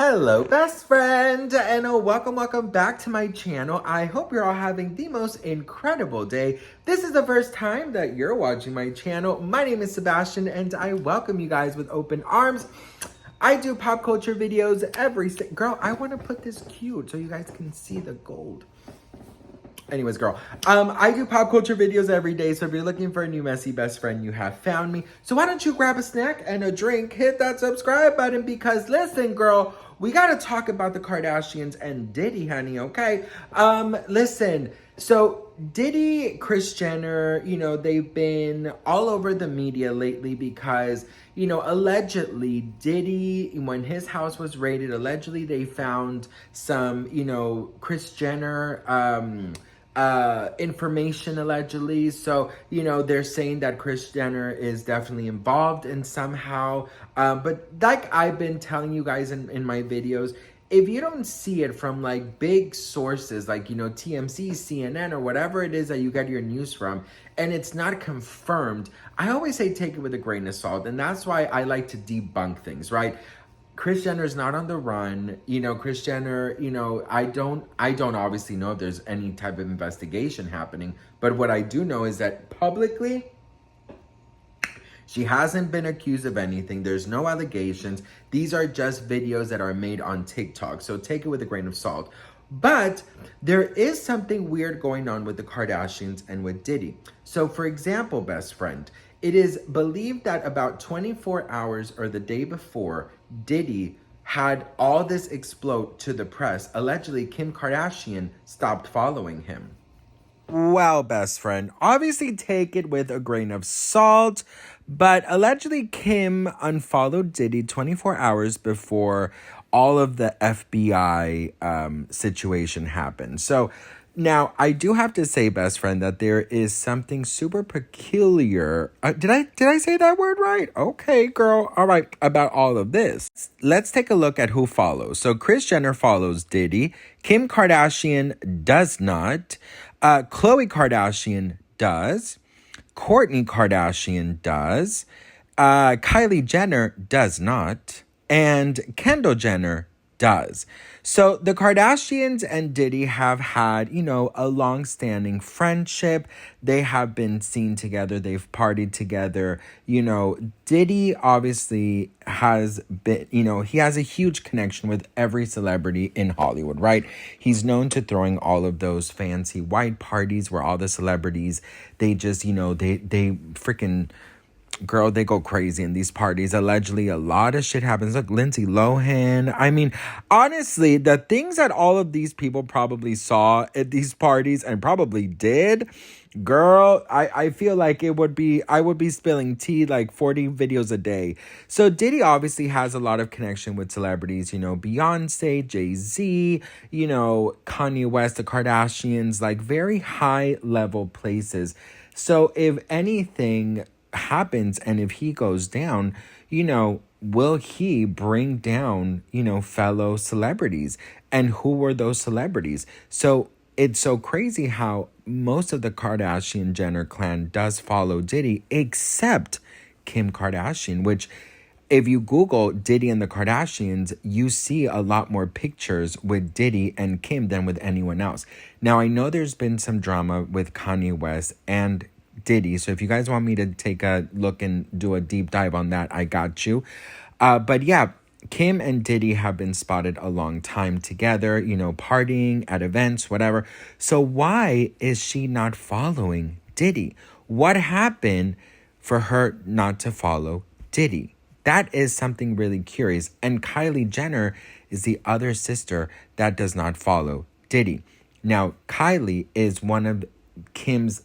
Hello, best friend, and welcome back to my channel. I hope you're all having the most incredible day. This is the first time that you're watching my channel. My name is Sebastian, and I welcome you guys with open arms. I do pop culture videos girl, I want to put this cute so you guys can see the gold. Anyways, girl, I do pop culture videos every day, so if you're looking for a new messy best friend, you have found me. So why don't you grab a snack and a drink, hit that subscribe button, because listen, girl, we gotta talk about the Kardashians and Diddy, honey, okay? Listen, so Diddy, Kris Jenner, they've been all over the media lately because, allegedly Diddy, when his house was raided, allegedly they found some, Kris Jenner, information allegedly. So, they're saying that Kris Jenner is definitely involved in somehow. But like I've been telling you guys in my videos, if you don't see it from like big sources like, TMC, CNN, or whatever it is that you get your news from, and it's not confirmed, I always say take it with a grain of salt. And that's why I like to debunk things, right? Kris Jenner's not on the run. Kris Jenner, I don't obviously know if there's any type of investigation happening. But what I do know is that publicly, she hasn't been accused of anything. There's no allegations. These are just videos that are made on TikTok. So take it with a grain of salt. But there is something weird going on with the Kardashians and with Diddy. So for example, best friend, it is believed that about 24 hours or the day before, Diddy had all this explode to the press. Allegedly, Kim Kardashian stopped following him. Well, best friend, obviously take it with a grain of salt, but allegedly Kim unfollowed Diddy 24 hours before all of the FBI situation happened. So now I do have to say, best friend, that there is something super peculiar. Did I say that word right? Okay, girl. All right, about all of this. Let's take a look at who follows. So Kris Jenner follows Diddy. Kim Kardashian does not. Khloe Kardashian does. Kourtney Kardashian does. Kylie Jenner does not. And Kendall Jenner does. So the Kardashians and Diddy have had, a long-standing friendship. They have been seen together. They've partied together. Diddy obviously has been, he has a huge connection with every celebrity in Hollywood, right? He's known to throwing all of those fancy white parties where all the celebrities, they just, they freaking... Girl, they go crazy in these parties. Allegedly, a lot of shit happens. Look, Lindsay Lohan. I mean, honestly, the things that all of these people probably saw at these parties and probably did, girl, I feel like I would be spilling tea like 40 videos a day. So Diddy obviously has a lot of connection with celebrities, Beyonce, Jay-Z, Kanye West, the Kardashians, like very high level places. So if anything happens and if he goes down, will he bring down, fellow celebrities? And who were those celebrities? So it's so crazy how most of the Kardashian Jenner clan does follow Diddy, except Kim Kardashian, which if you Google Diddy and the Kardashians, you see a lot more pictures with Diddy and Kim than with anyone else. Now, I know there's been some drama with Kanye West and Diddy, so if you guys want me to take a look and do a deep dive on that, I got you. But yeah, Kim and Diddy have been spotted a long time together, partying at events, whatever. So why is she not following Diddy? What happened for her not to follow Diddy? That is something really curious. And Kylie Jenner is the other sister that does not follow Diddy. Now, Kylie is one of Kim's,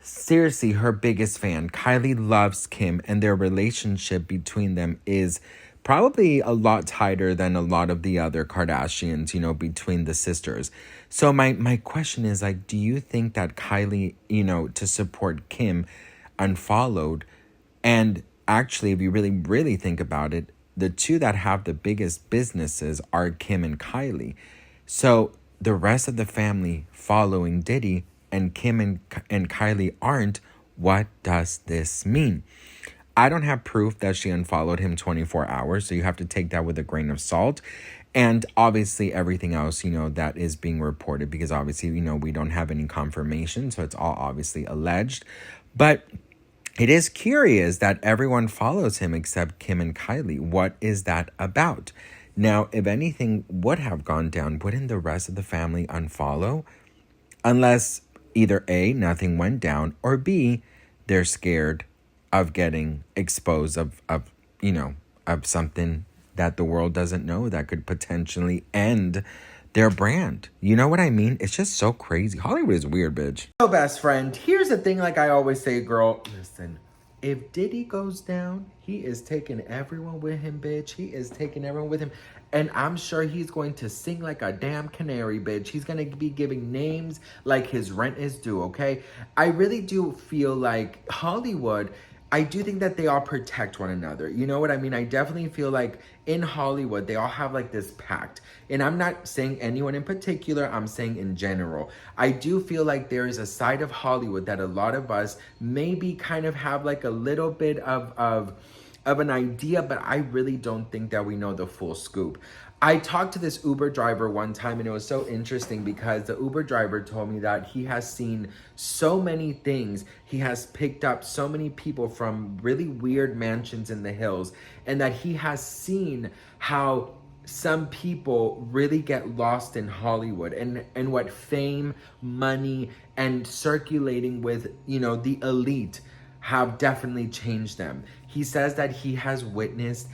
seriously, her biggest fan. Kylie loves Kim, and their relationship between them is probably a lot tighter than a lot of the other Kardashians, between the sisters. So my question is, do you think that Kylie, to support Kim, unfollowed? And actually, if you really, really think about it, the two that have the biggest businesses are Kim and Kylie. So the rest of the family following Diddy and Kim and Kylie aren't. What does this mean? I don't have proof that she unfollowed him 24 hours, so you have to take that with a grain of salt. And obviously everything else, that is being reported, because obviously, we don't have any confirmation, so it's all obviously alleged. But it is curious that everyone follows him except Kim and Kylie. What is that about? Now, if anything would have gone down, wouldn't the rest of the family unfollow? Unless either A, nothing went down, or B, they're scared of getting exposed of something that the world doesn't know that could potentially end their brand. You know what I mean? It's just so crazy. Hollywood is weird, bitch. So, best friend, here's the thing, like I always say, girl, listen, if Diddy goes down, he is taking everyone with him, bitch. He is taking everyone with him. And I'm sure he's going to sing like a damn canary, bitch. He's going to be giving names like his rent is due, okay? I really do feel like Hollywood, I do think that they all protect one another. You know what I mean? I definitely feel like in Hollywood, they all have like this pact. And I'm not saying anyone in particular, I'm saying in general. I do feel like there is a side of Hollywood that a lot of us maybe kind of have like a little bit of an idea, but I really don't think that we know the full scoop. I talked to this Uber driver one time, and it was so interesting because the Uber driver told me that he has seen so many things. He has picked up so many people from really weird mansions in the hills, and that he has seen how some people really get lost in Hollywood and what fame, money, and circulating with, the elite have definitely changed them. He says that he has witnessed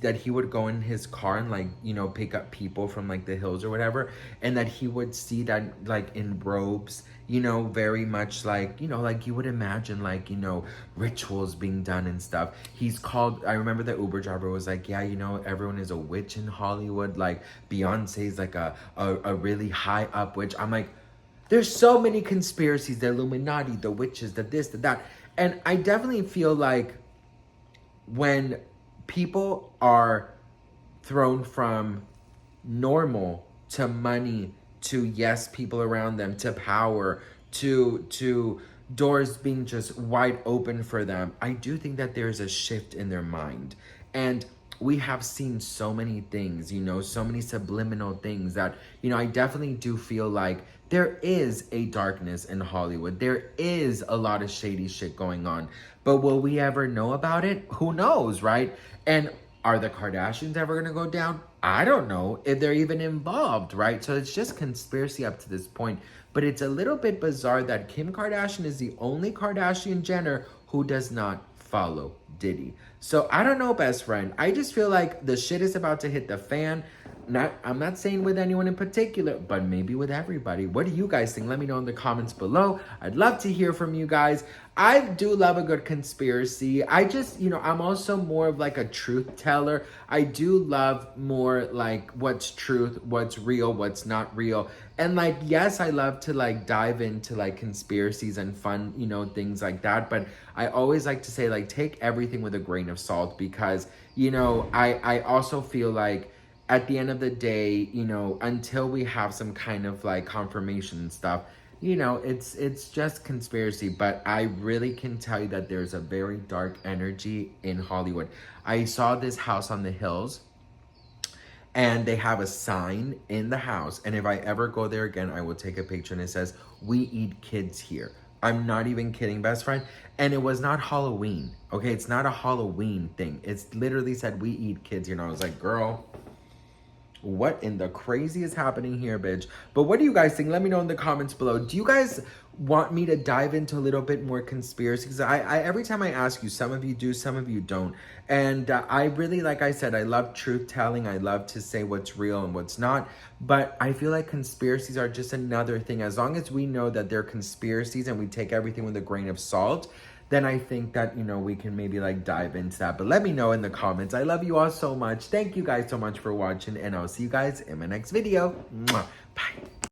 that he would go in his car and like, pick up people from like the hills or whatever. And that he would see that like in robes, very much like, like you would imagine like, rituals being done and stuff. I remember the Uber driver was like, yeah, everyone is a witch in Hollywood. Like Beyonce's like a really high up witch. I'm like, there's so many conspiracies, the Illuminati, the witches, the this, the that. And I definitely feel like when people are thrown from normal to money to yes, people around them, to power, to doors being just wide open for them, I do think that there's a shift in their mind. And we have seen so many things, so many subliminal things that, I definitely do feel like there is a darkness in Hollywood. There is a lot of shady shit going on. But will we ever know about it? Who knows, right? And are the Kardashians ever going to go down? I don't know if they're even involved, right? So it's just conspiracy up to this point. But it's a little bit bizarre that Kim Kardashian is the only Kardashian Jenner who does not follow Diddy. So I don't know, best friend. I just feel like the shit is about to hit the fan. I'm not saying with anyone in particular, but maybe with everybody. What do you guys think? Let me know in the comments below. I'd love to hear from you guys. I do love a good conspiracy. I just, I'm also more of like a truth teller. I do love more like what's truth, what's real, what's not real. And like, yes, I love to like dive into like conspiracies and fun, things like that. But I always like to say like, take everything with a grain of salt because, I also feel like at the end of the day, until we have some kind of like confirmation and stuff, it's just conspiracy. But I really can tell you that there's a very dark energy in Hollywood. I saw this house on the hills and they have a sign in the house. And if I ever go there again, I will take a picture and it says, "We eat kids here." I'm not even kidding, best friend. And it was not Halloween. Okay, it's not a Halloween thing. It's literally said, "We eat kids here." And I was like, girl, what in the crazy is happening here, bitch? But what do you guys think? Let me know in the comments below. Do you guys want me to dive into a little bit more conspiracy? Because I every time I ask you, some of you do, some of you don't. And I really, like I said, I love truth telling. I love to say what's real and what's not. But I feel like conspiracies are just another thing. As long as we know that they're conspiracies and we take everything with a grain of salt, then I think that, we can maybe like dive into that. But let me know in the comments. I love you all so much. Thank you guys so much for watching, and I'll see you guys in my next video. Mwah. Bye.